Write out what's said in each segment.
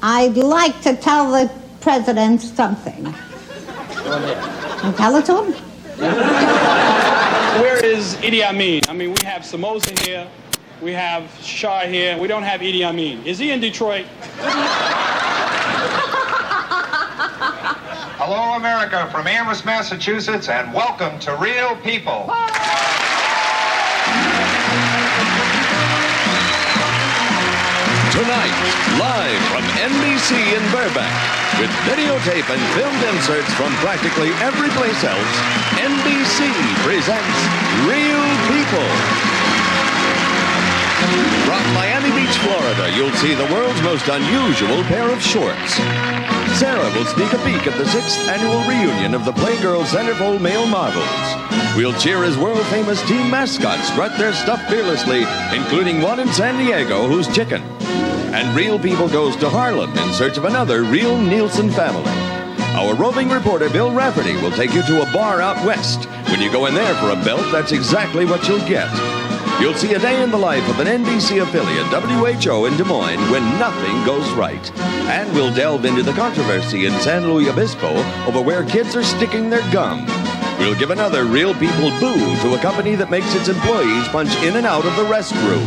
I'd like to tell the president something. Go ahead. And tell it to him? Where is Idi Amin? I mean, we have Somoza here, we have Shah here, we don't have Idi Amin. Is he in Detroit? Hello, America, from Amherst, Massachusetts, and welcome to Real People. Tonight, live from NBC in Burbank, with videotape and filmed inserts from practically every place else, NBC presents Real People. From Miami Beach, Florida, you'll see the world's most unusual pair of shorts. Sarah will sneak a peek at the 6th annual reunion of the Playgirl Centerfold male models. We'll cheer as world-famous team mascots strut their stuff fearlessly, including one in San Diego who's chicken. And Real People goes to Harlem in search of another real Nielsen family. Our roving reporter, Bill Rafferty, will take you to a bar out west. When you go in there for a belt, that's exactly what you'll get. You'll see a day in the life of an NBC affiliate, WHO, in Des Moines, when nothing goes right. And we'll delve into the controversy in San Luis Obispo over where kids are sticking their gum. We'll give another Real People boo to a company that makes its employees punch in and out of the restroom.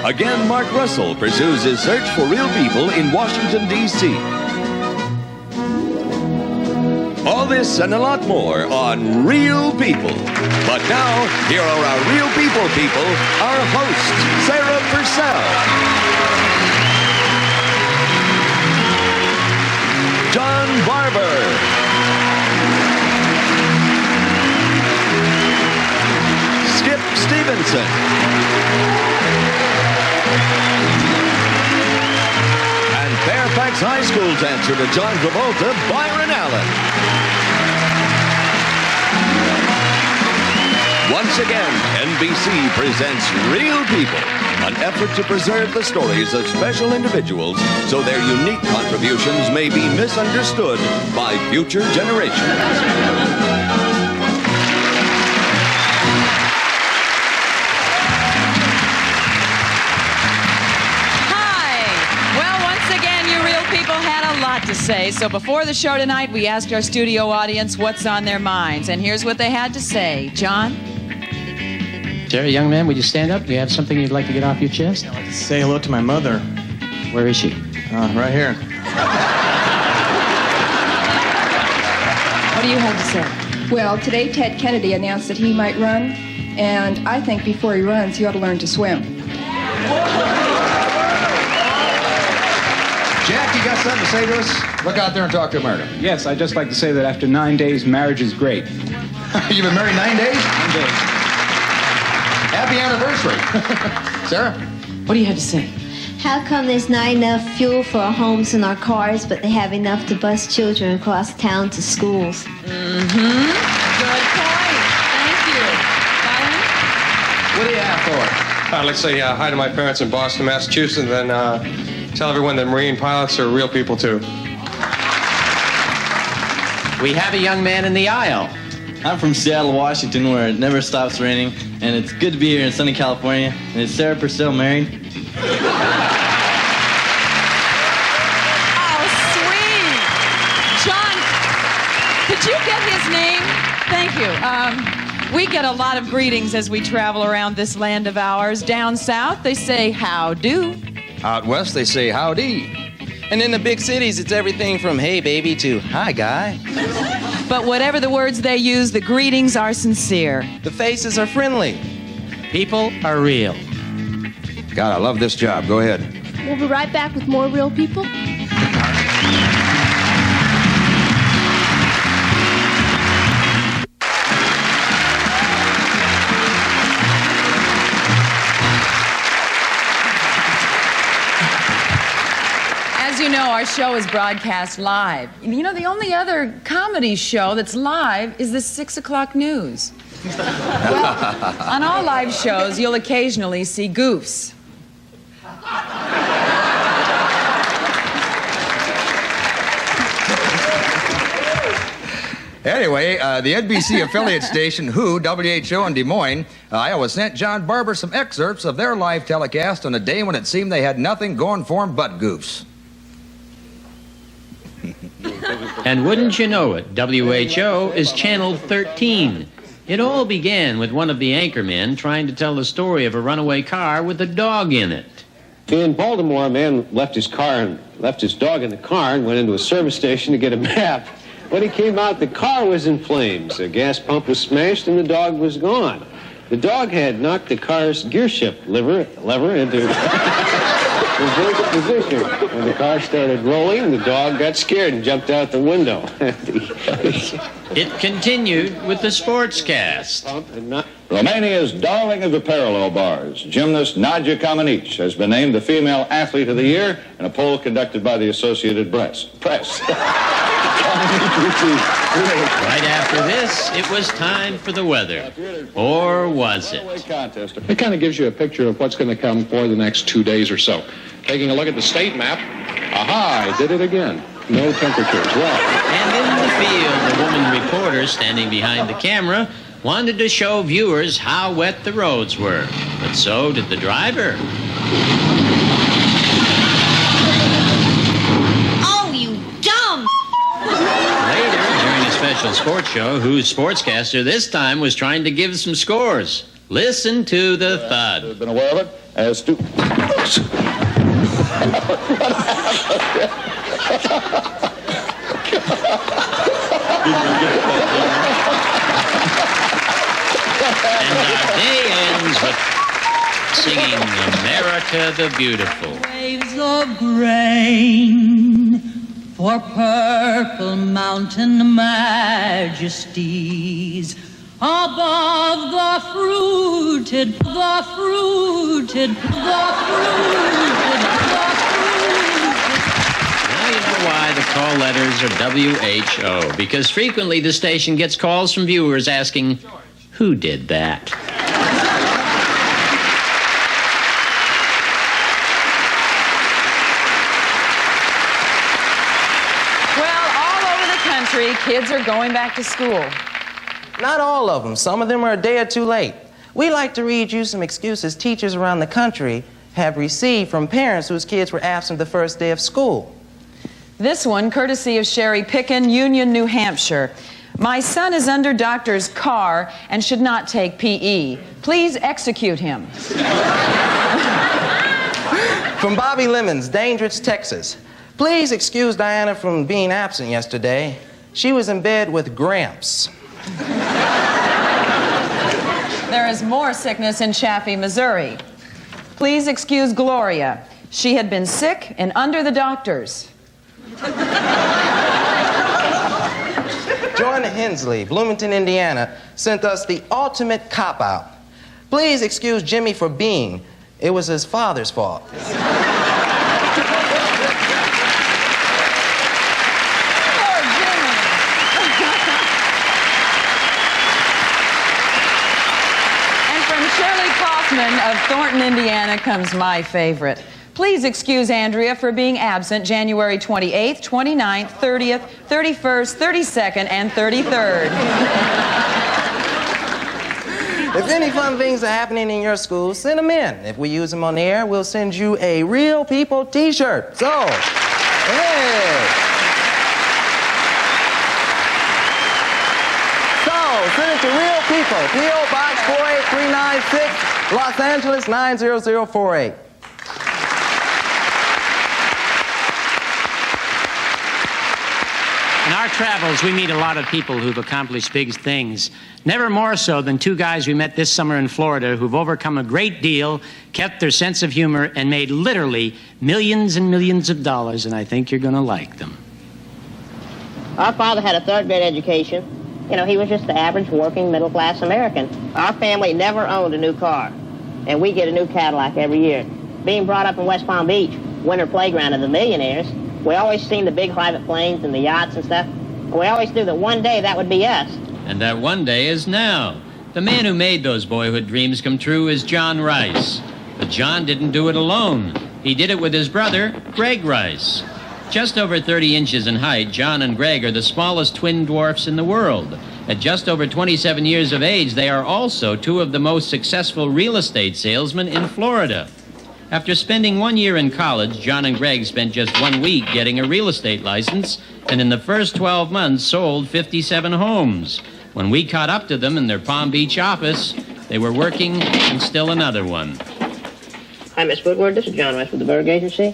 Again, Mark Russell pursues his search for real people in Washington, D.C. All this and a lot more on Real People. But now, here are our Real People, our host, Sarah Purcell. John Barber. Skip Stevenson. And Fairfax High School dancer to John Travolta, Byron Allen. Once again, NBC presents Real People, an effort to preserve the stories of special individuals so their unique contributions may be misunderstood by future generations. To say. So before the show tonight, we asked our studio audience what's on their minds. And here's what they had to say. John? Jerry, young man, would you stand up? Do you have something you'd like to get off your chest? I'd like to say hello to my mother. Where is she? Right here. What do you have to say? Well, today Ted Kennedy announced that he might run, and I think before he runs, he ought to learn to swim. Jack, you got something to say to us? Look out there and talk to America. Yes, I'd just like to say that after 9 days, marriage is great. You've been married 9 days? 9 days. Happy anniversary. Sarah? What do you have to say? How come there's not enough fuel for our homes and our cars, but they have enough to bus children across town to schools? Mm-hmm. Good point. Thank you. Byron? What do you have for it? I'd like to say hi to my parents in Boston, Massachusetts, and then tell everyone that Marine pilots are real people, too. We have a young man in the aisle. I'm from Seattle, Washington, where it never stops raining, and it's good to be here in sunny California. And is Sarah Purcell married? Oh, sweet. John, did you get his name? Thank you. We get a lot of greetings as we travel around this land of ours. Down south, they say, how do. Out west, they say howdy. And in the big cities, it's everything from hey, baby, to hi, guy. But whatever the words they use, the greetings are sincere. The faces are friendly. People are real. God, I love this job. Go ahead. We'll be right back with more Real People. As you know, our show is broadcast live. You know, the only other comedy show that's live is the 6 o'clock news. Well, on all live shows, you'll occasionally see goofs. Anyway, the NBC affiliate station WHO in Des Moines, Iowa, sent John Barber some excerpts of their live telecast on a day when it seemed they had nothing going for them but goofs. And wouldn't you know it, WHO is Channel 13. It all began with one of the anchormen trying to tell the story of a runaway car with a dog in it. In Baltimore, a man left his dog in the car and went into a service station to get a map. When he came out, the car was in flames. The gas pump was smashed and the dog was gone. The dog had knocked the car's gear shift lever into reverse position. When the car started rolling, the dog got scared and jumped out the window. It continued with the sportscast. Romania's darling of the parallel bars, gymnast Nadia Comaneci, has been named the Female Athlete of the Year in a poll conducted by the Associated Press. Right after this, it was time for the weather. Or was it? It kind of gives you a picture of what's going to come for the next 2 days or so. Taking a look at the state map, aha, I did it again. No temperatures. Well. And in the field, the woman reporter standing behind the camera wanted to show viewers how wet the roads were. But so did the driver. Oh, you dumb! Later, during a special sports show, whose sportscaster this time was trying to give some scores. Listen to the thud. I've been aware of it as to... And our day ends with singing America the Beautiful. Waves of grain for purple mountain majesties above the fruited. Now you know why the call letters are WHO, because frequently the station gets calls from viewers asking, who did that? Well, all over the country, kids are going back to school. Not all of them. Some of them are a day or two late. We like to read you some excuses teachers around the country have received from parents whose kids were absent the first day of school. This one, courtesy of Sherry Picken, Union, New Hampshire. My son is under doctor's car and should not take PE. Please execute him. From Bobby Lemons, Dandridge, Texas. Please excuse Diana from being absent yesterday. She was in bed with Gramps. There is more sickness in Chaffee, Missouri. Please excuse Gloria. She had been sick and under the doctors. Jordan Hensley, Bloomington, Indiana, sent us the ultimate cop-out. Please excuse Jimmy for being. It was his father's fault. Of Thornton, Indiana, comes my favorite. Please excuse Andrea for being absent January 28th, 29th, 30th, 31st, 32nd, and 33rd. If any fun things are happening in your school, send them in. If we use them on the air, we'll send you a Real People t-shirt. So, hey. Send it to Real People, P.O. Box 48396, Los Angeles 90048. In our travels, we meet a lot of people who've accomplished big things. Never more so than two guys we met this summer in Florida who've overcome a great deal, kept their sense of humor, and made literally millions and millions of dollars, and I think you're going to like them. Our father had a third-grade education. You know, he was just the average working middle-class American. Our family never owned a new car, and we get a new Cadillac every year. Being brought up in West Palm Beach, winter playground of the millionaires, we always seen the big private planes and the yachts and stuff. And we always knew that one day that would be us. And that one day is now. The man who made those boyhood dreams come true is John Rice. But John didn't do it alone. He did it with his brother, Greg Rice. Just over 30 inches in height, John and Greg are the smallest twin dwarfs in the world. At just over 27 years of age, they are also two of the most successful real estate salesmen in Florida. After spending 1 year in college, John and Greg spent just 1 week getting a real estate license, and in the first 12 months sold 57 homes. When we caught up to them in their Palm Beach office, they were working on still another one. Hi, Miss Woodward. This is John West with the Berg Agency.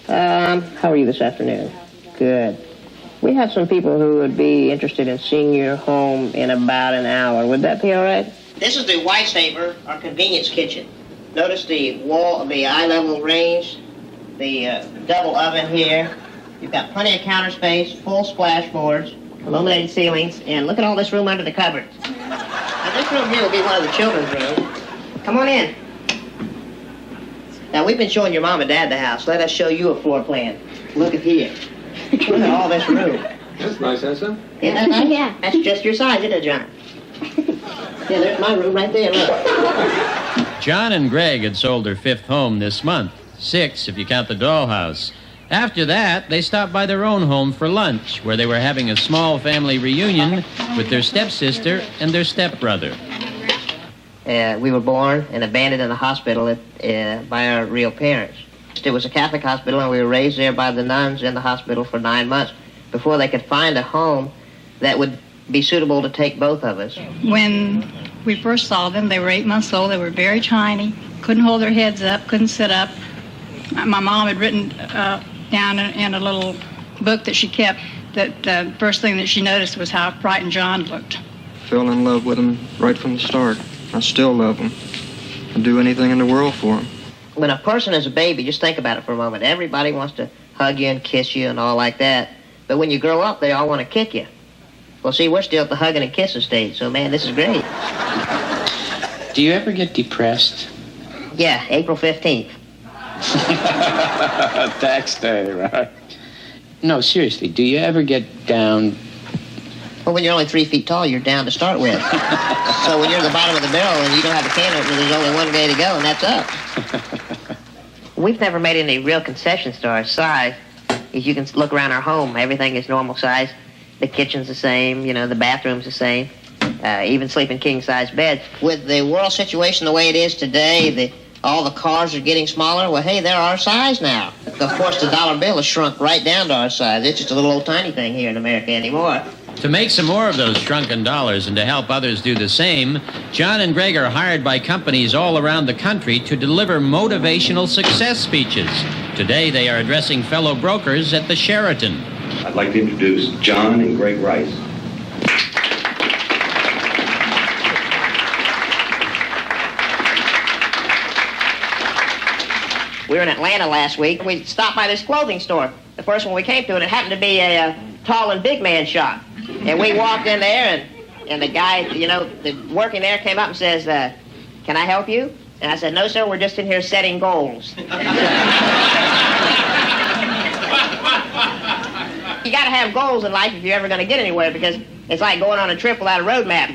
How are you this afternoon? Good. We have some people who would be interested in seeing your home in about an hour. Would that be all right? This is the White Saver, our convenience kitchen. Notice the wall, the eye-level range, the double oven here. You've got plenty of counter space, full splash boards, illuminated ceilings, and look at all this room under the cupboards. Now, this room here will be one of the children's rooms. Come on in. Now, we've been showing your mom and dad the house. Let us show you a floor plan. Look at here. Look at all this room. That's nice, isn't it? Yeah, that's nice. Yeah, that's just your size, isn't it, John? Yeah, there's my room right there. Look. John and Greg had sold their 5th home this month. 6 if you count the dollhouse. After that, they stopped by their own home for lunch, where they were having a small family reunion with their stepsister and their stepbrother. We were born and abandoned in a hospital by our real parents. It was a Catholic hospital, and we were raised there by the nuns in the hospital for 9 months before they could find a home that would be suitable to take both of us. When we first saw them, they were 8 months old. They were very tiny, couldn't hold their heads up, couldn't sit up. My mom had written down in a little book that she kept that the first thing that she noticed was how frightened John looked. Fell in love with him right from the start. I still love him. I'd do anything in the world for him. When a person is a baby, just think about it for a moment. Everybody wants to hug you and kiss you and all like that. But when you grow up, they all want to kick you. Well, see, we're still at the hugging and kissing stage, so, man, this is great. Do you ever get depressed? Yeah, April 15th. Tax day, right? No, seriously, do you ever get down? Well, when you're only 3 feet tall, you're down to start with. So when you're at the bottom of the barrel and you don't have a can opener, there's only one way to go, and that's up. We've never made any real concessions to our size. As you can look around our home, everything is normal size. The kitchen's the same, you know, the bathroom's the same. Even sleeping king-size beds. With the world situation the way it is today, all the cars are getting smaller. Well, hey, they're our size now. Of course, the dollar bill has shrunk right down to our size. It's just a little old tiny thing here in America anymore. To make some more of those shrunken dollars and to help others do the same, John and Greg are hired by companies all around the country to deliver motivational success speeches. Today, they are addressing fellow brokers at the Sheraton. I'd like to introduce John and Greg Rice. We were in Atlanta last week. We stopped by this clothing store. The first one we came to, and it happened to be a tall and big man shop. And we walked in there, and the guy, you know, working there came up and says, can I help you? And I said, no, sir, we're just in here setting goals. You got to have goals in life if you're ever going to get anywhere, because it's like going on a trip without a road map.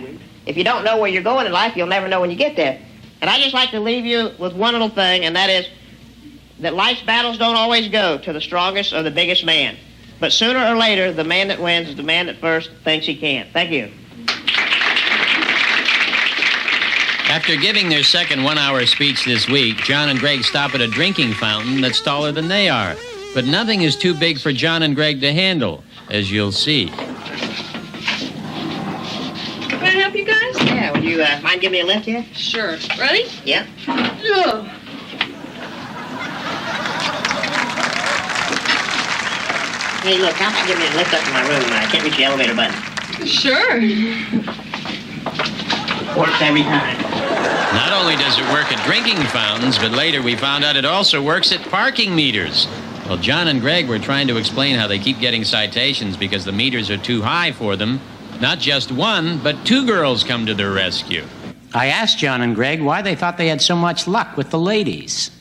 If you don't know where you're going in life, you'll never know when you get there. And I just like to leave you with one little thing, and that is that life's battles don't always go to the strongest or the biggest man. But sooner or later, the man that wins is the man that first thinks he can. Thank you. After giving their second 1-hour speech this week, John and Greg stop at a drinking fountain that's taller than they are. But nothing is too big for John and Greg to handle, as you'll see. Can I help you guys? Yeah, would you mind giving me a lift here? Sure. Ready? Yeah. Ugh. Hey, look, how about giving me a lift up to my room? I can't reach the elevator button. Sure. Works every time. Not only does it work at drinking fountains, but later we found out it also works at parking meters. Well, John and Greg were trying to explain how they keep getting citations because the meters are too high for them. Not just one, but 2 girls come to their rescue. I asked John and Greg why they thought they had so much luck with the ladies.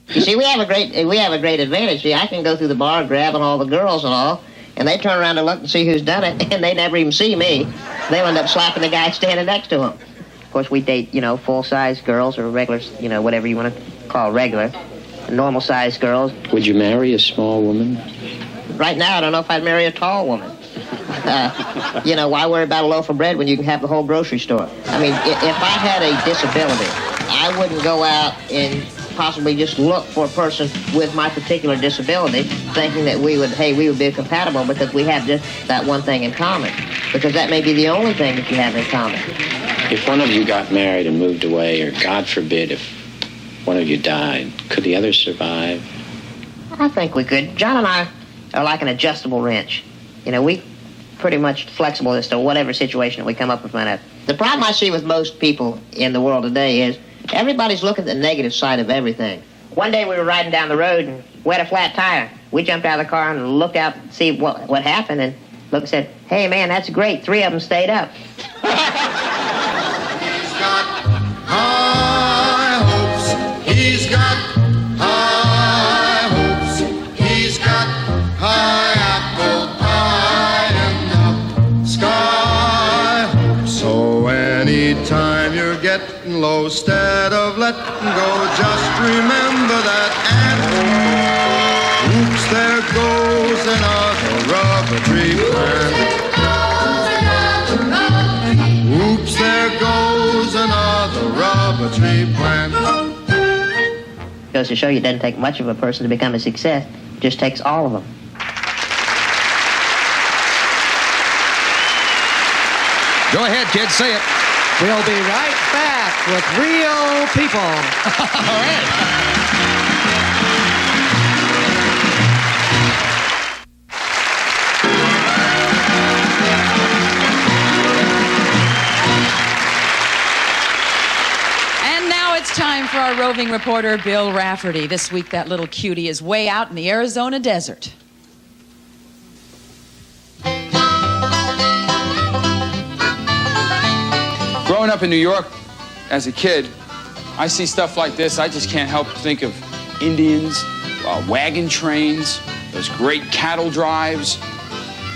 You see, we have a great advantage. See, I can go through the bar grabbing all the girls and all, and they turn around to look and see who's done it, and they never even see me. They'll end up slapping the guy standing next to them. Of course, we date, you know, full-size girls or regulars, you know, whatever you want to call regular. normal-sized girls. Would you marry a small woman? Right now, I don't know if I'd marry a tall woman. Why worry about a loaf of bread when you can have the whole grocery store? I mean, if I had a disability, I wouldn't go out and possibly just look for a person with my particular disability, thinking that we would be compatible because we have just that one thing in common. Because that may be the only thing that you have in common. If one of you got married and moved away, or God forbid, if one of you died, could the other survive? I think we could. John and I are like an adjustable wrench. We pretty much flexible as to whatever situation we come up in front of. The problem I see with most people in the world today is everybody's looking at the negative side of everything. One day we were riding down the road and we had a flat tire. We jumped out of the car and looked out to see what happened, and looked and said, "Hey, man, that's great. 3 of them stayed up." High hopes, he's got high hopes, he's got high apple pie in the sky hopes. So anytime you're getting low, instead of letting go, just remember that and oops, there goes another rubber tree plant. Oops, there goes another rubber tree plant. Goes to show you it doesn't take much of a person to become a success. It just takes all of them. Go ahead, kids, say it. We'll be right back with real people. All right. It's time for our roving reporter, Bill Rafferty. This week, that little cutie is way out in the Arizona desert. Growing up in New York as a kid, I see stuff like this. I just can't help but think of Indians, wagon trains, those great cattle drives.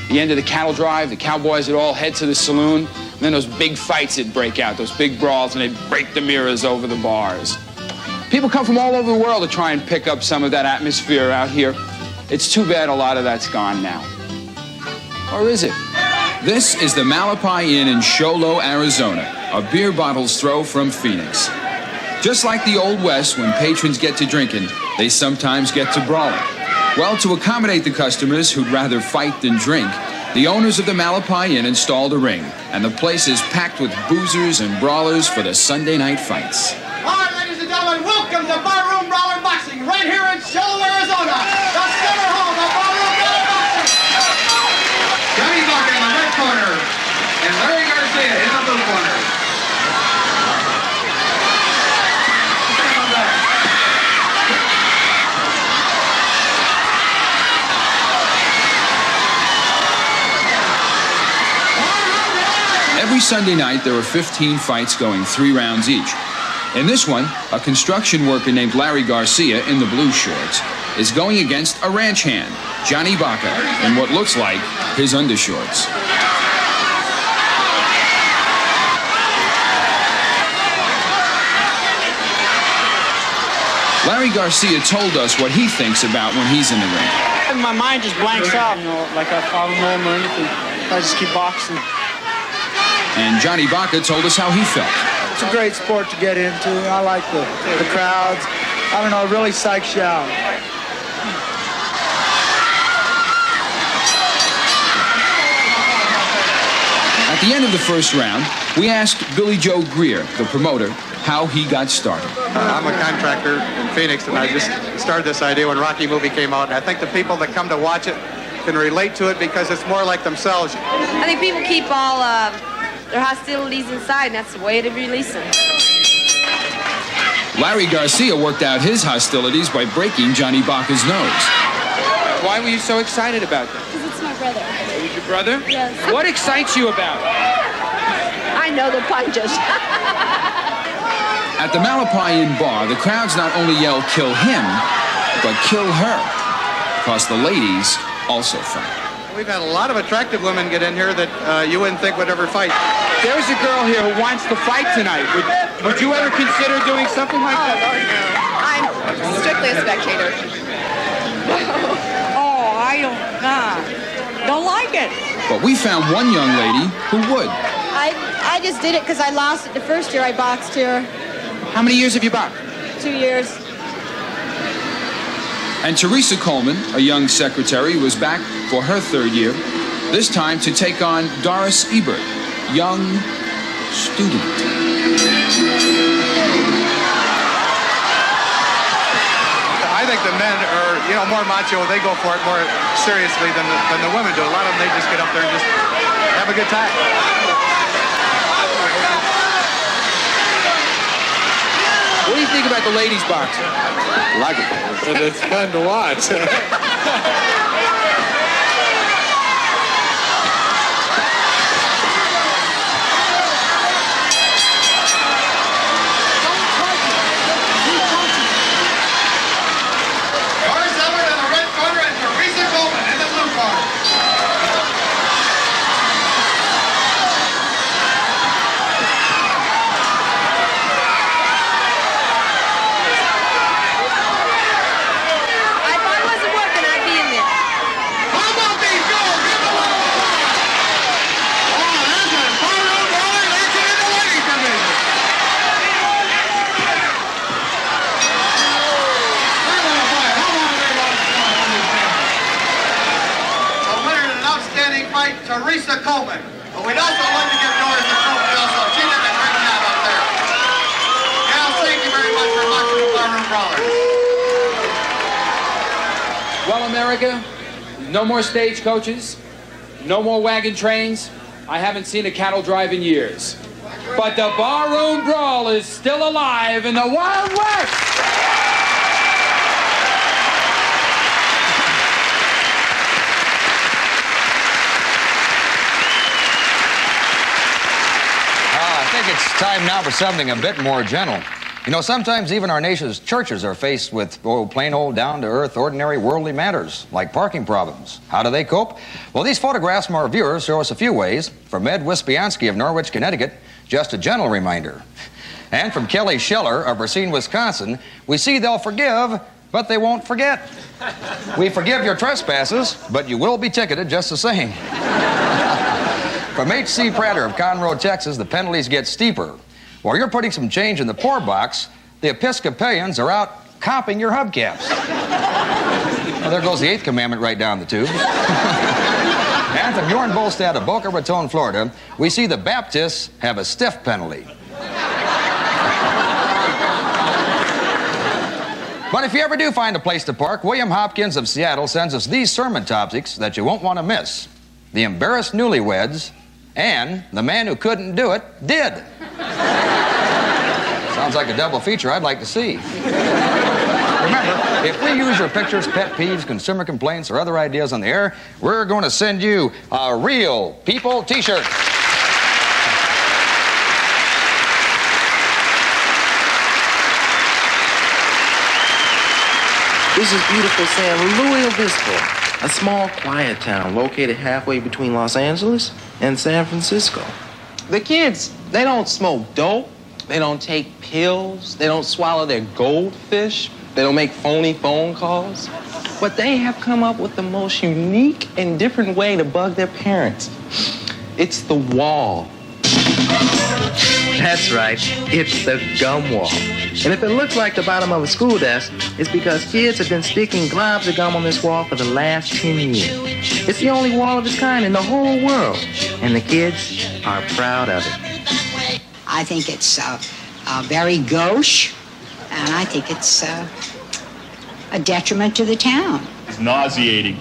The end of the cattle drive, the cowboys would all head to the saloon. And then those big fights that break out, those big brawls, and they'd break the mirrors over the bars. People come from all over the world to try and pick up some of that atmosphere out here. It's too bad a lot of that's gone now. Or is it? This is the Malapai Inn in Show Low, Arizona, a beer bottle's throw from Phoenix. Just like the Old West, when patrons get to drinking, they sometimes get to brawling. Well, to accommodate the customers who'd rather fight than drink, the owners of the Malapai Inn installed a ring, and the place is packed with boozers and brawlers for the Sunday night fights. All right, ladies and gentlemen, welcome to Barroom Brawler Boxing right here in Show, Arizona. The center home of Barroom Brawler Boxing. Johnny Buck in the red corner and Larry Garcia in the blue corner. Every Sunday night, there are 15 fights going 3 rounds each. In this one, a construction worker named Larry Garcia in the blue shorts is going against a ranch hand, Johnny Baca, in what looks like his undershorts. Larry Garcia told us what he thinks about when he's in the ring. My mind just blanks out, like I don't know him or anything. I just keep boxing. And Johnny Baca told us how he felt. It's a great sport to get into. I like the crowds. I don't know, it really psychs you out. At the end of the first round, we asked Billy Joe Greer, the promoter, how he got started. I'm a contractor in Phoenix, and I just started this idea when Rocky movie came out. And I think the people that come to watch it can relate to it because it's more like themselves. I think people keep all their hostilities inside, and that's the way to release them. Larry Garcia worked out his hostilities by breaking Johnny Baca's nose. Why were you so excited about that? Because it's my brother. It was your brother? Yes. What excites you about it? I know the punches. At the Malapai Inn bar, the crowds not only yell, "Kill him," but "Kill her," because the ladies also fight. We've had a lot of attractive women get in here that you wouldn't think would ever fight. There's a girl here who wants to fight tonight. Would you ever consider doing something like that? I'm strictly a spectator. Oh, I don't like it. But we found one young lady who would. I just did it because I lost it the first year I boxed here. How many years have you boxed? 2 years. And Teresa Coleman, a young secretary, was back for her third year, this time to take on Doris Ebert, young student. I think the men are, more macho. They go for it more seriously than the women do. A lot of them, they just get up there and just have a good time. What do you think about the ladies boxing? Like it. It's fun to watch. Teresa Coleman. But we'd also like to give Doris a trophy also. She did a great job up there. Gals, thank you very much for watching the Barroom Brawlers. Well, America, no more stagecoaches, no more wagon trains. I haven't seen a cattle drive in years. But the barroom brawl is still alive in the Wild West! I think it's time now for something a bit more gentle. Sometimes even our nation's churches are faced with plain old down-to-earth, ordinary worldly matters, like parking problems. How do they cope? Well, these photographs from our viewers show us a few ways. From Ed Wispiansky of Norwich, Connecticut, just a gentle reminder. And from Kelly Schiller of Racine, Wisconsin, we see they'll forgive, but they won't forget. We forgive your trespasses, but you will be ticketed just the same. From H.C. Prater of Conroe, Texas, the penalties get steeper. While you're putting some change in the poor box, the Episcopalians are out comping your hubcaps. Well, there goes the 8th commandment right down the tube. And from Jorn Bolstad of Boca Raton, Florida, we see the Baptists have a stiff penalty. But if you ever do find a place to park, William Hopkins of Seattle sends us these sermon topics that you won't want to miss. The embarrassed newlyweds, and the man who couldn't do it did. Sounds like a double feature I'd like to see. Remember, if we use your pictures, pet peeves, consumer complaints, or other ideas on the air, we're going to send you a Real People t-shirt. This is beautiful San Luis Obispo, a small, quiet town located halfway between Los Angeles and San Francisco. The kids, they don't smoke dope, they don't take pills, they don't swallow their goldfish, they don't make phony phone calls. But they have come up with the most unique and different way to bug their parents. It's the wall. That's right, it's the gum wall. And if it looks like the bottom of a school desk, it's because kids have been sticking globs of gum on this wall for the last 10 years. It's the only wall of its kind in the whole world, and the kids are proud of it. I think it's very gauche, and I think it's a detriment to the town. It's nauseating.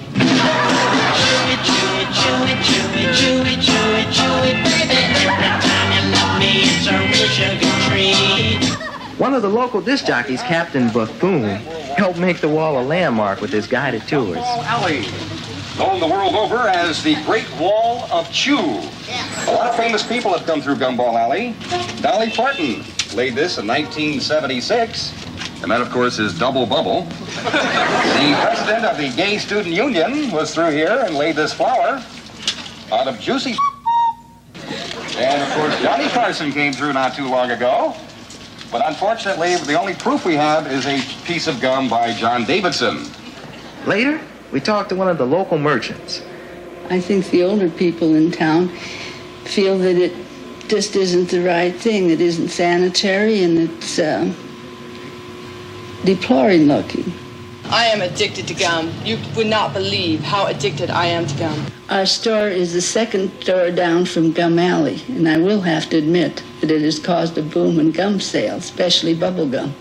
One of the local disc jockeys, Captain Buffoon, helped make the wall a landmark with his guided tours. Gumball Alley, known the world over as the Great Wall of Chew. A lot of famous people have come through Gumball Alley. Dolly Parton laid this in 1976. And that, of course, is Double Bubble. The president of the Gay Student Union was through here and laid this flower out of juicy. And, of course, Johnny Carson came through not too long ago. But unfortunately, the only proof we have is a piece of gum by John Davidson. Later, we talked to one of the local merchants. I think the older people in town feel that it just isn't the right thing. It isn't sanitary, and it's deploring looking. I am addicted to gum. You would not believe how addicted I am to gum. Our store is the second store down from Gum Alley, and I will have to admit that it has caused a boom in gum sales, especially bubble gum.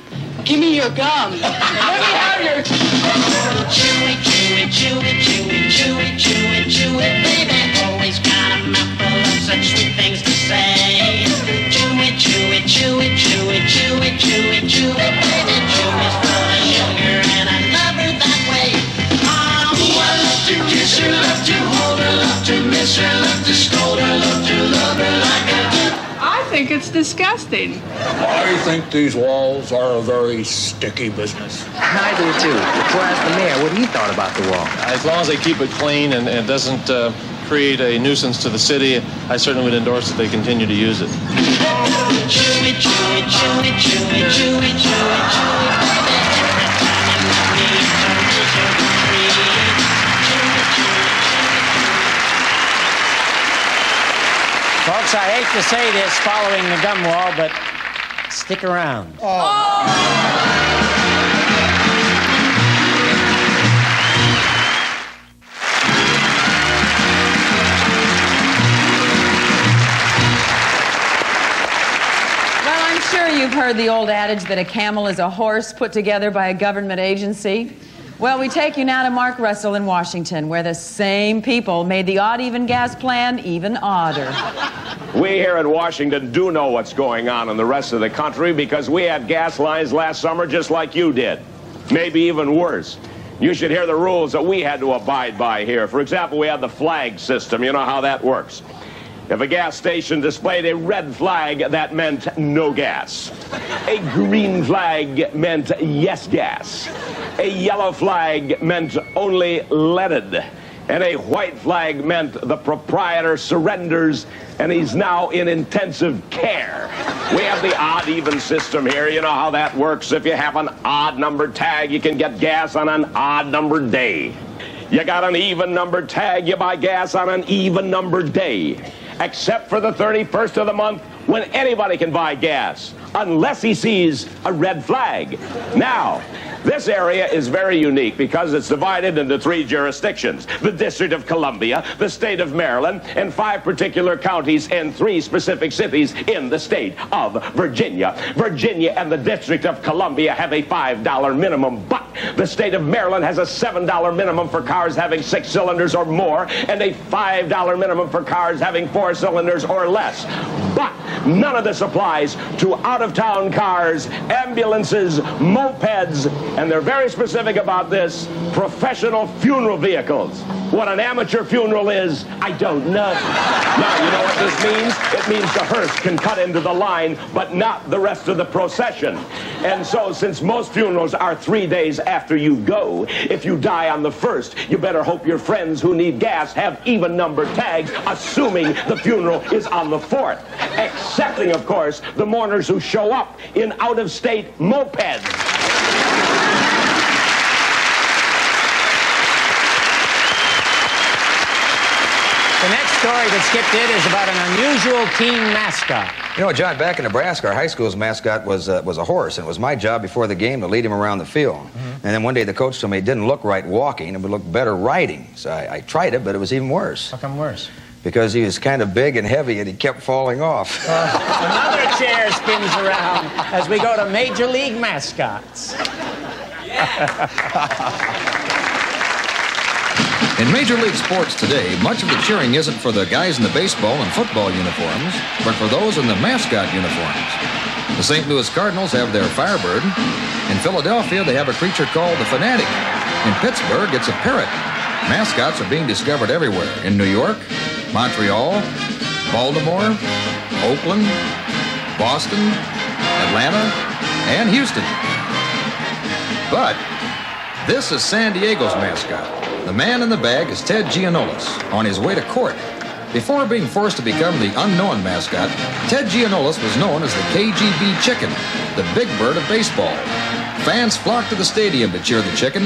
Give me your gum. Let me have your... Chew it, chew it, chew it, chew it, chew it, chew it, chew it, baby. Always got a mouthful of such sweet things to say. Chew it, chew it, chew it, chew it, chew it, chew it, chew it, baby. Chew is full of sugar, and I love her that way. Oh, I love to kiss her, love to hold her, love to miss her, love to scold her, love to love her like a... I think it's disgusting. I think these walls are a very sticky business. I do too. Before I asked the mayor what he thought about the wall. As long as they keep it clean and it doesn't create a nuisance to the city, I certainly would endorse that they continue to use it. Chew it, chew it, chew it, chew it, chew it, chew it, chew it, baby. Every time you love me, it's so misery-free. Chew it, chew it, Folks, I hate to say this following the gum wall, but stick around. Well, I'm sure you've heard the old adage that a camel is a horse put together by a government agency. Well, we take you now to Mark Russell in Washington, where the same people made the odd-even gas plan even odder. We here in Washington do know what's going on in the rest of the country because we had gas lines last summer just like you did. Maybe even worse. You should hear the rules that we had to abide by here. For example, we had the flag system. You know how that works. If a gas station displayed a red flag, that meant no gas. A green flag meant yes gas. A yellow flag meant only leaded. And a white flag meant the proprietor surrenders and he's now in intensive care. We have the odd-even system here. You know how that works. If you have an odd number tag, you can get gas on an odd number day. You got an even number tag, you buy gas on an even number day. Except for the 31st of the month when anybody can buy gas, unless he sees a red flag. Now, this area is very unique because it's divided into 3 jurisdictions: the District of Columbia, the state of Maryland, and 5 particular counties and 3 specific cities in the state of Virginia. Virginia and the District of Columbia have a $5 minimum, but the state of Maryland has a $7 minimum for cars having 6 cylinders or more, and a $5 minimum for cars having 4 cylinders or less. But none of this applies to out-of-town cars, ambulances, mopeds, and they're very specific about this, professional funeral vehicles. What an amateur funeral is, I don't know. Now, you know what this means? It means the hearse can cut into the line, but not the rest of the procession. And so, since most funerals are 3 days after you go, if you die on the 1st, you better hope your friends who need gas have even number tags, assuming the funeral is on the 4th. Excepting, of course, the mourners who show up in out-of-state mopeds. The next story that Skip did is about an unusual team mascot. You know, John, back in Nebraska, our high school's mascot was a horse, and it was my job before the game to lead him around the field. And then one day the coach told me it didn't look right walking, it would look better riding. So I tried it, but it was even worse. How come worse? Because he was kind of big and heavy, and he kept falling off. Another chair spins around as we go to Major League mascots. In Major League sports today, much of the cheering isn't for the guys in the baseball and football uniforms, but for those in the mascot uniforms. The St. Louis Cardinals have their Firebird. In Philadelphia, they have a creature called the Fanatic. In Pittsburgh, it's a parrot. Mascots are being discovered everywhere. In New York, Montreal, Baltimore, Oakland, Boston, Atlanta, and Houston. But this is San Diego's mascot. The man in the bag is Ted Giannoulis on his way to court. Before being forced to become the unknown mascot, Ted Giannoulis was known as the KGB Chicken, the big bird of baseball. Fans flocked to the stadium to cheer the Chicken,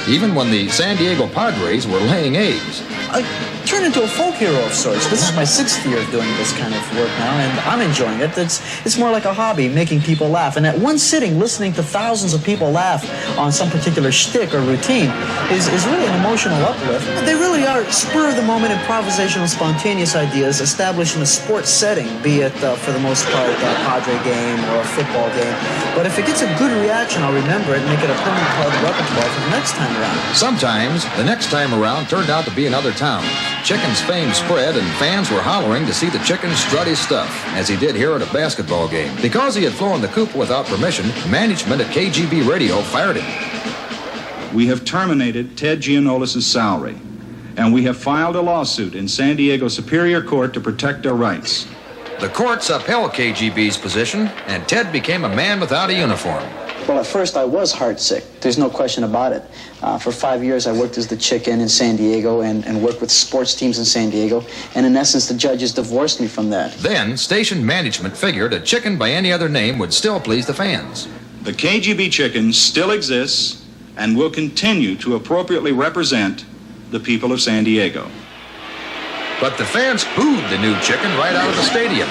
even when the San Diego Padres were laying eggs. I turned into a folk hero of sorts. This is my 6th year of doing this kind of work now, and I'm enjoying it. It's more like a hobby, making people laugh. And at one sitting, listening to thousands of people laugh on some particular shtick or routine is really an emotional uplift. They really are spur-of-the-moment improvisational, spontaneous ideas established in a sports setting, be it, for the most part, a Padre game or a football game. But if it gets a good reaction, I'll remember it and make it a permanent part of the repertoire for the next time around. Sometimes, the next time around turned out to be another town. Chicken's fame spread, and fans were hollering to see the Chicken strut his stuff, as he did here at a basketball game. Because he had flown the coop without permission, management at KGB Radio fired him. We have terminated Ted Giannoulis' salary, and we have filed a lawsuit in San Diego Superior Court to protect our rights. The courts upheld KGB's position, and Ted became a man without a uniform. Well, at first I was heartsick. There's no question about it. For 5 years I worked as the Chicken in San Diego and worked with sports teams in San Diego. And in essence, the judges divorced me from that. Then, station management figured a Chicken by any other name would still please the fans. The KGB Chicken still exists and will continue to appropriately represent the people of San Diego. But the fans booed the new Chicken right out of the stadium.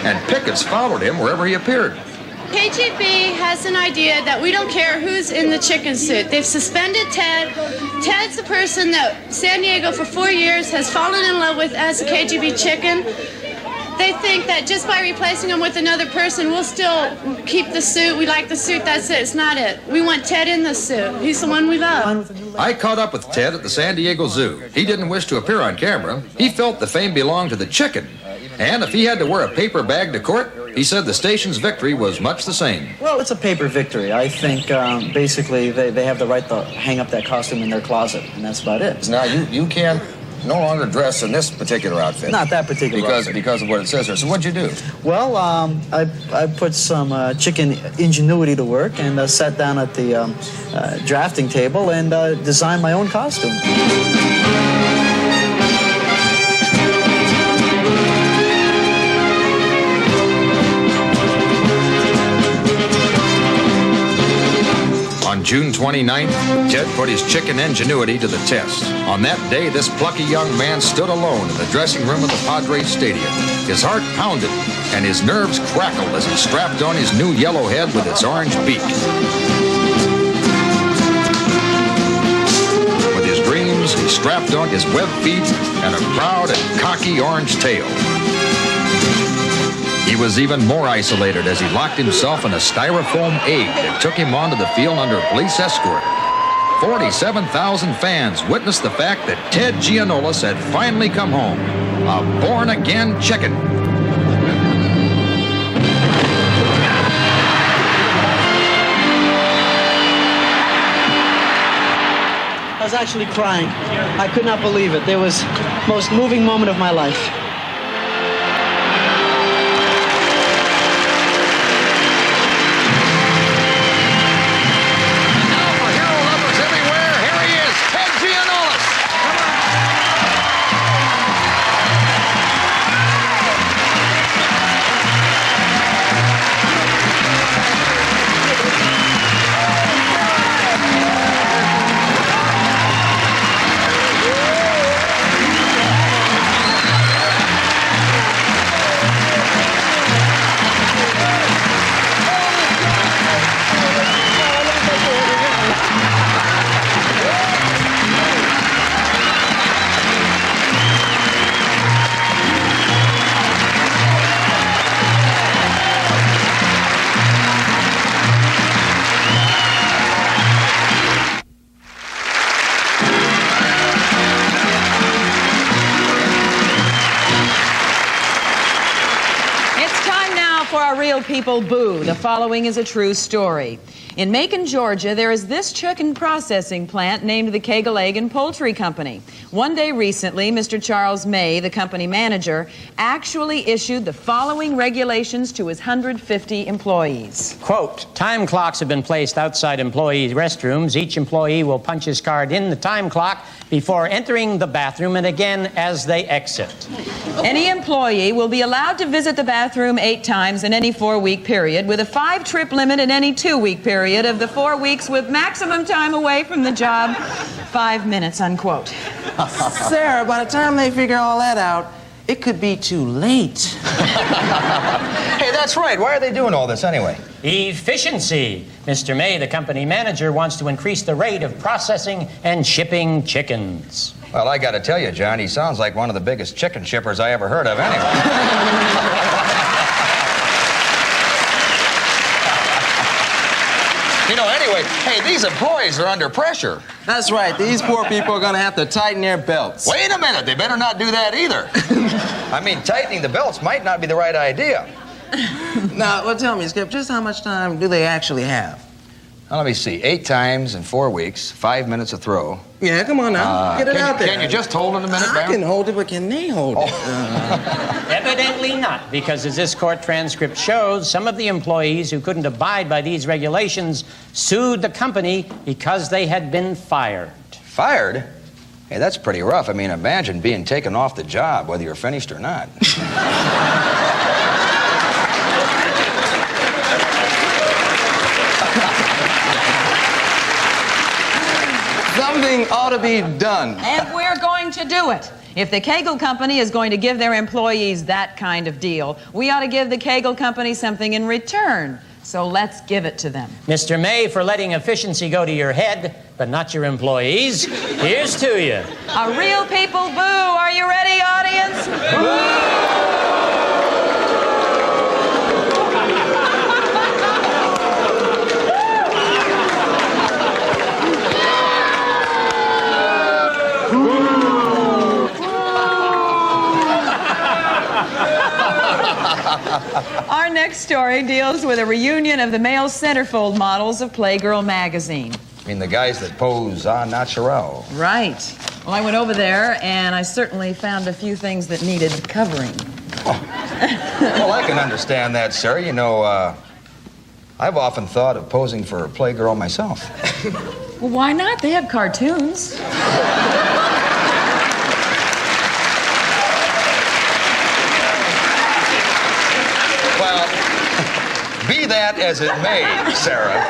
And pickets followed him wherever he appeared. KGB has an idea that we don't care who's in the chicken suit. They've suspended Ted. Ted's the person that San Diego for 4 years has fallen in love with as a KGB Chicken. They think that just by replacing him with another person, we'll still keep the suit. We like the suit, that's it. It's not it. We want Ted in the suit. He's the one we love. I caught up with Ted at the San Diego Zoo. He didn't wish to appear on camera. He felt the fame belonged to the Chicken. And if he had to wear a paper bag to court, he said the station's victory was much the same. Well, it's a paper victory. I think basically they have the right to hang up that costume in their closet, and that's about it. Now, you can't no longer dress in this particular outfit. Not that particular outfit. Because of what it says there. So what'd you do? Well, I put some Chicken ingenuity to work and sat down at the drafting table and designed my own costume. On June 29th, Ted put his Chicken ingenuity to the test. On that day, this plucky young man stood alone in the dressing room of the Padres Stadium. His heart pounded, and his nerves crackled as he strapped on his new yellow head with its orange beak. With his dreams, he strapped on his webbed feet and a proud and cocky orange tail. He was even more isolated as he locked himself in a styrofoam egg that took him onto the field under police escort. 47,000 fans witnessed the fact that Ted Giannoulis had finally come home, a born-again Chicken. I was actually crying. I could not believe it. It was the most moving moment of my life. our real people boo. The following is a true story. In Macon, Georgia, there is this chicken processing plant named the Kegel Egg and Poultry Company. One day recently, Mr. Charles May, the company manager, actually issued the following regulations to his 150 employees. Quote, time clocks have been placed outside employee restrooms. Each employee will punch his card in the time clock before entering the bathroom and again as they exit. Any employee will be allowed to visit the bathroom 8 times in any 4-week period, with a 5-trip limit in any 2-week period of the 4 weeks, with maximum time away from the job 5 minutes, unquote. Sarah, by the time they figure all that out, it could be too late. Hey, that's right. Why are they doing all this anyway? Efficiency. Mr. May, the company manager, wants to increase the rate of processing and shipping chickens. Well, I got to tell you, John, he sounds like one of the biggest chicken shippers I ever heard of anyway. You know, anyway, hey, these employees are under pressure. That's right. These poor people are going to have to tighten their belts. Wait a minute. They better not do that either. I mean, tightening the belts might not be the right idea. Now, well, tell me, Skip, just how much time do they actually have? Now, let me see. 8 times in 4 weeks, 5 minutes a throw. Yeah, come on now. Get it out there. Can you just hold it a minute, I can hold it, but can they hold it? Evidently not, because as this court transcript shows, some of the employees who couldn't abide by these regulations sued the company because they had been fired. Fired? Hey, that's pretty rough. I mean, imagine being taken off the job, whether you're finished or not. Something ought to be done. And we're going to do it. If the Kegel Company is going to give their employees that kind of deal, we ought to give the Kegel Company something in return. So let's give it to them. Mr. May, for letting efficiency go to your head, but not your employees, here's to you. A real people boo. Are you ready, audience? Boo! Our next story deals with a reunion of the male centerfold models of Playgirl magazine. I mean, the guys that pose en natural. Right. Well, I went over there, and I certainly found a few things that needed covering. Oh. Well, I can understand that, sir. You know, I've often thought of posing for Playgirl myself. Well, why not? They have cartoons. Be that as it may, Sarah.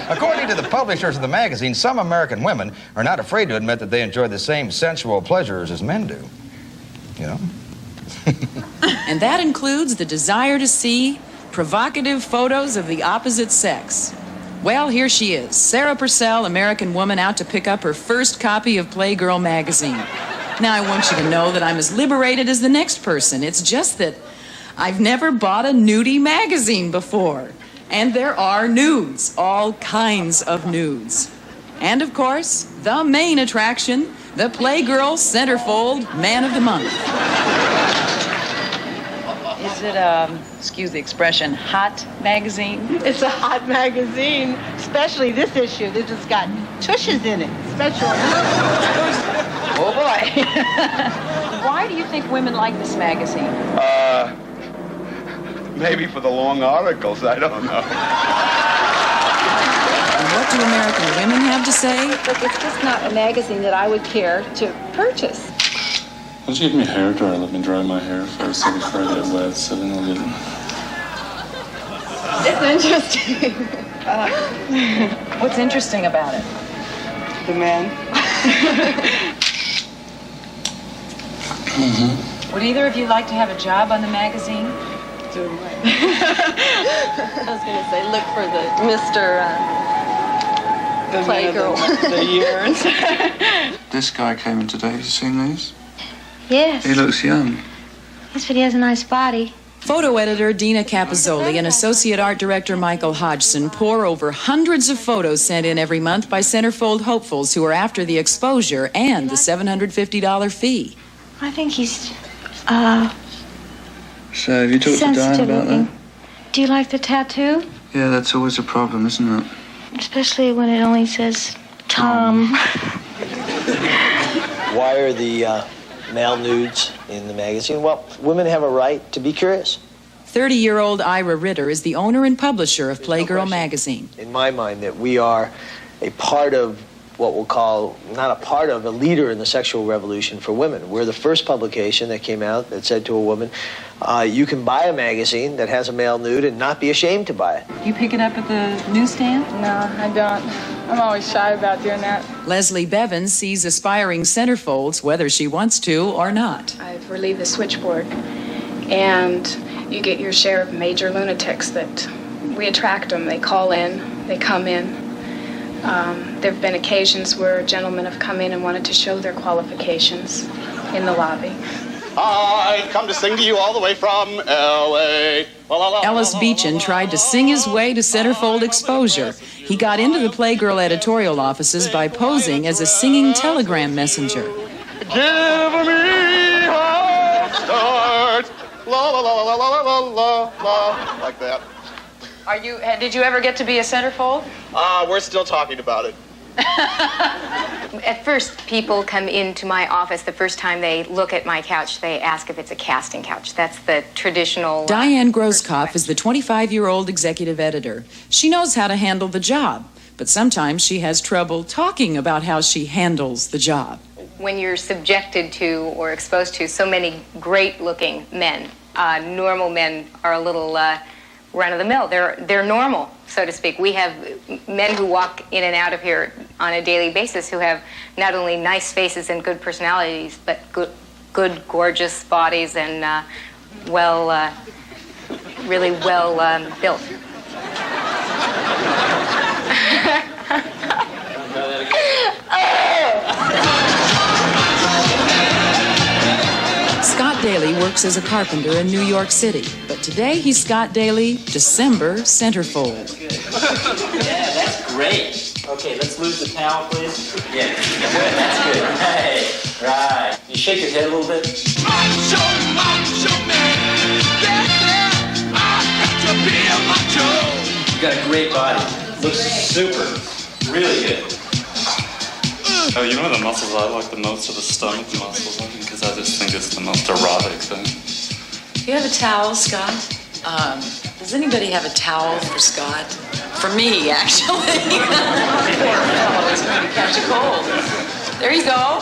According to the publishers of the magazine, some American women are not afraid to admit that they enjoy the same sensual pleasures as men do. You know? And that includes the desire to see provocative photos of the opposite sex. Well, here she is, Sarah Purcell, American woman, out to pick up her first copy of Playgirl magazine. Now, I want you to know that I'm as liberated as the next person. It's just that I've never bought a nudie magazine before. And there are nudes, all kinds of nudes. And of course, the main attraction, the Playgirl Centerfold Man of the Month. Is it, excuse the expression, hot magazine? It's a hot magazine, especially this issue. This has got tushes in it, especially. Oh boy. Why do you think women like this magazine? Maybe for the long articles, I don't know. And what do American women have to say? Look, it's just not a magazine that I would care to purchase. Why don't you give me a hair dryer? Let me dry my hair first so before I get wet, so then I'll get... It's interesting. What's interesting about it? The men. Mm-hmm. Would either of you like to have a job on the magazine? I was going to say, look for the Mr. Playgirl. The years. This guy came in today. Have you seen these? Yes. He looks young. Yes, but he has a nice body. Photo editor Dina Capozzoli and associate art director Michael Hodgson pour over hundreds of photos sent in every month by centerfold hopefuls who are after the exposure and the $750 fee. I think he's, So have you talked to Diane about that? Do you like the tattoo? Yeah, that's always a problem, isn't it? Especially when it only says Tom. Why are the male nudes in the magazine? Well, women have a right to be curious. 30-year-old Ira Ritter is the owner and publisher of Playgirl magazine. In my mind, that we are a part of what we'll call, not a part of, a leader in the sexual revolution for women. We're the first publication that came out that said to a woman, you can buy a magazine that has a male nude and not be ashamed to buy it. You pick it up at the newsstand? No, I don't. I'm always shy about doing that. Leslie Bevins sees aspiring centerfolds whether she wants to or not. I've relieved the switchboard, and you get your share of major lunatics that we attract them. They call in, they come in. There have been occasions where gentlemen have come in and wanted to show their qualifications in the lobby. I've come to sing to you all the way from L.A. Ellis Beechin tried to sing his way to centerfold exposure. He got into the Playgirl editorial offices by posing as a singing telegram messenger. Give me hope start. La la la la la la la la, like that. Did you ever get to be a centerfold? We're still talking about it. At first, people come into my office, the first time they look at my couch, they ask if it's a casting couch. That's the traditional... Diane Groskopf is the 25-year-old executive editor. She knows how to handle the job, but sometimes she has trouble talking about how she handles the job. When you're subjected to or exposed to so many great-looking men, normal men are a little run-of-the-mill. They're normal, so to speak. We have men who walk in and out of here on a daily basis who have not only nice faces and good personalities, but good gorgeous bodies and really well built. Scott Daly works as a carpenter in New York City, but today he's Scott Daly, December centerfold. Yeah, that's great. Okay, let's lose the towel, please. Yeah, good, that's good. Right. You shake your head a little bit. Macho man. Yeah, I got to be a macho. You got a great body. Looks super. Really good. Oh, you know the muscles I like the most are the stomach muscles, because I just think it's the most erotic thing. Do you have a towel, Scott? Does anybody have a towel for Scott? For me, actually. Poor fellow, he's going to catch a cold. There you go.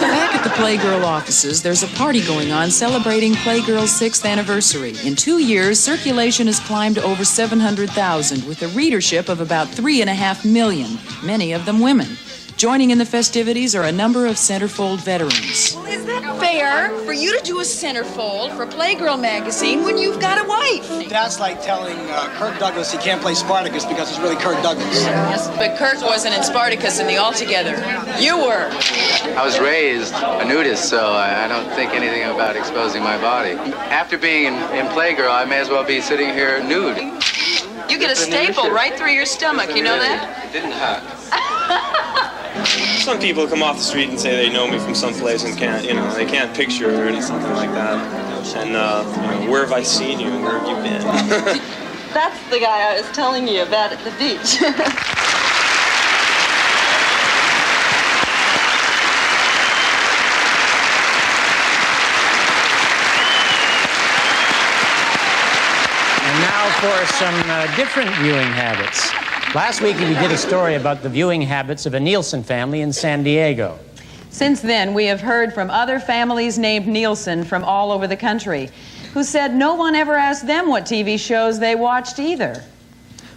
Back at the Playgirl offices, there's a party going on celebrating Playgirl's 6th anniversary. In 2 years, circulation has climbed to over 700,000, with a readership of about 3.5 million, many of them women. Joining in the festivities are a number of centerfold veterans. Well, is that fair for you to do a centerfold for Playgirl magazine when you've got a wife? That's like telling Kirk Douglas he can't play Spartacus because it's really Kirk Douglas. Yes, but Kirk wasn't in Spartacus in the Altogether. You were. I was raised a nudist, so I don't think anything about exposing my body. After being in Playgirl, I may as well be sitting here nude. You get a staple right through your stomach, you know that? It didn't hurt. Some people come off the street and say they know me from someplace and they can't picture it or something like that. And, where have I seen you and where have you been? That's the guy I was telling you about at the beach. And now for some different viewing habits. Last week, we did a story about the viewing habits of a Nielsen family in San Diego. Since then, we have heard from other families named Nielsen from all over the country, who said no one ever asked them what TV shows they watched either.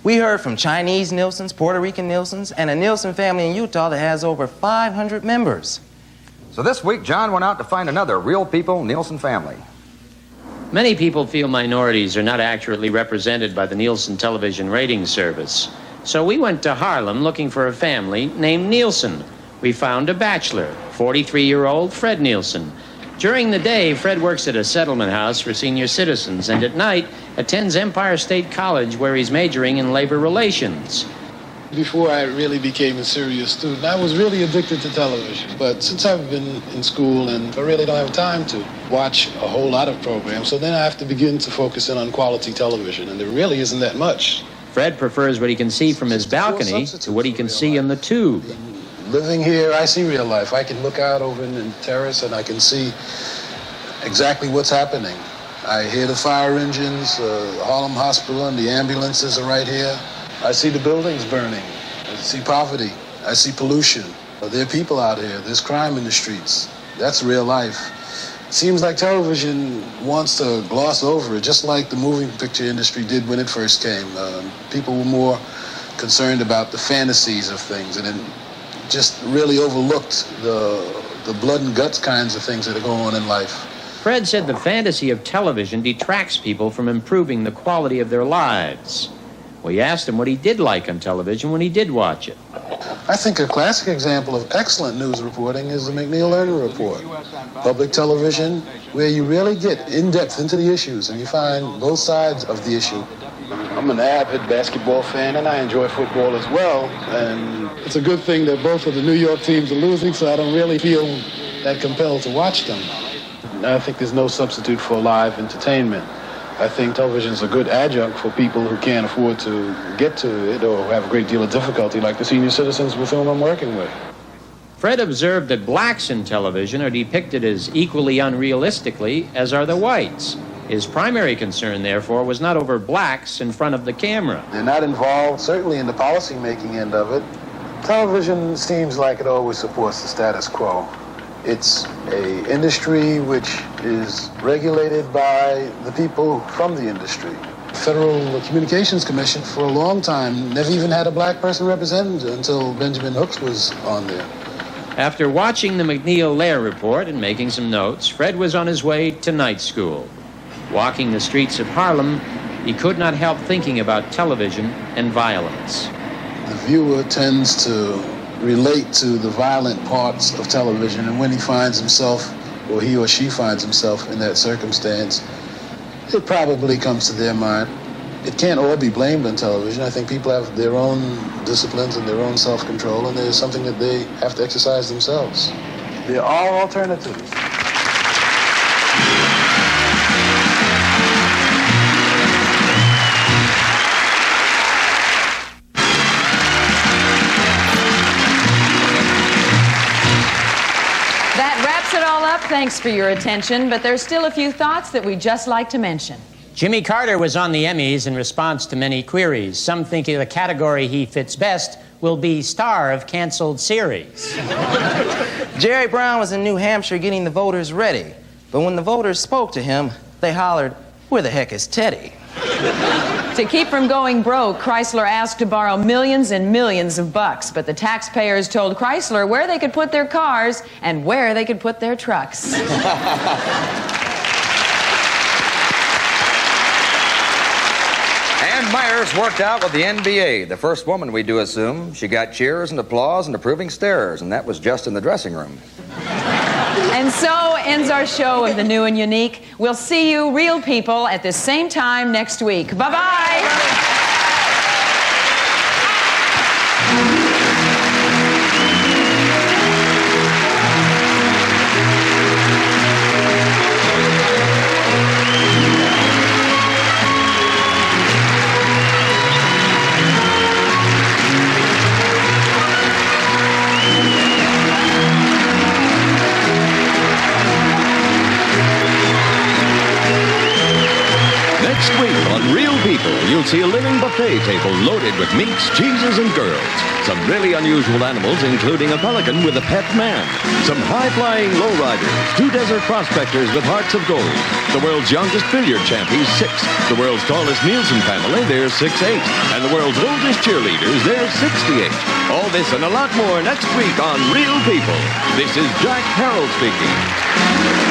We heard from Chinese Nielsens, Puerto Rican Nielsens, and a Nielsen family in Utah that has over 500 members. So this week, John went out to find another real people Nielsen family. Many people feel minorities are not accurately represented by the Nielsen television rating service. So we went to Harlem looking for a family named Nielsen. We found a bachelor, 43-year-old Fred Nielsen. During the day, Fred works at a settlement house for senior citizens, and at night attends Empire State College, where he's majoring in labor relations. Before I really became a serious student, I was really addicted to television. But since I've been in school and I really don't have time to watch a whole lot of programs, so then I have to begin to focus in on quality television, and there really isn't that much. Fred prefers what he can see from his balcony to what he can see in the tube. Living here, I see real life. I can look out over in the terrace and I can see exactly what's happening. I hear the fire engines, Harlem Hospital and the ambulances are right here. I see the buildings burning. I see poverty. I see pollution. There are people out here. There's crime in the streets. That's real life. It seems like television wants to gloss over it, just like the moving picture industry did when it first came. People were more concerned about the fantasies of things and then just really overlooked the blood and guts kinds of things that are going on in life. Fred said the fantasy of television detracts people from improving the quality of their lives. We asked him what he did like on television when he did watch it. I think a classic example of excellent news reporting is the McNeil-Lerner Report. Public television, where you really get in-depth into the issues and you find both sides of the issue. I'm an avid basketball fan and I enjoy football as well. And it's a good thing that both of the New York teams are losing, so I don't really feel that compelled to watch them. I think there's no substitute for live entertainment. I think television is a good adjunct for people who can't afford to get to it or have a great deal of difficulty, like the senior citizens with whom I'm working with. Fred observed that blacks in television are depicted as equally unrealistically as are the whites. His primary concern, therefore, was not over blacks in front of the camera. They're not involved, certainly in the policy-making end of it. Television seems like it always supports the status quo. It's an industry which is regulated by the people from the industry. The Federal Communications Commission for a long time never even had a black person represented until Benjamin Hooks was on there. After watching the McNeil-Lerner Report and making some notes, Fred was on his way to night school. Walking the streets of Harlem, he could not help thinking about television and violence. The viewer tends to relate to the violent parts of television, and when he finds himself, or he or she finds himself in that circumstance, it probably comes to their mind. It can't all be blamed on television. I think people have their own disciplines and their own self-control, and there's something that they have to exercise themselves. There are alternatives. Thanks for your attention, but there's still a few thoughts that we'd just like to mention. Jimmy Carter was on the Emmys in response to many queries. Some think the category he fits best will be star of canceled series. Jerry Brown was in New Hampshire getting the voters ready. But when the voters spoke to him, they hollered, "Where the heck is Teddy?" To keep from going broke, Chrysler asked to borrow millions and millions of bucks, but the taxpayers told Chrysler where they could put their cars and where they could put their trucks. Ann Myers worked out with the NBA, the first woman, we do assume. She got cheers and applause and approving stares, and that was just in the dressing room. And so ends our show of The New and Unique. We'll see you, real people, at the same time next week. Bye-bye. Next week on Real People, you'll see a living buffet table loaded with meats, cheeses, and girls. Some really unusual animals, including a pelican with a pet man. Some high-flying lowriders, 2 desert prospectors with hearts of gold. The world's youngest billiard champ, he's 6. The world's tallest Nielsen family, they're 6'8". And the world's oldest cheerleaders, they're 68. All this and a lot more next week on Real People. This is Jack Carroll speaking.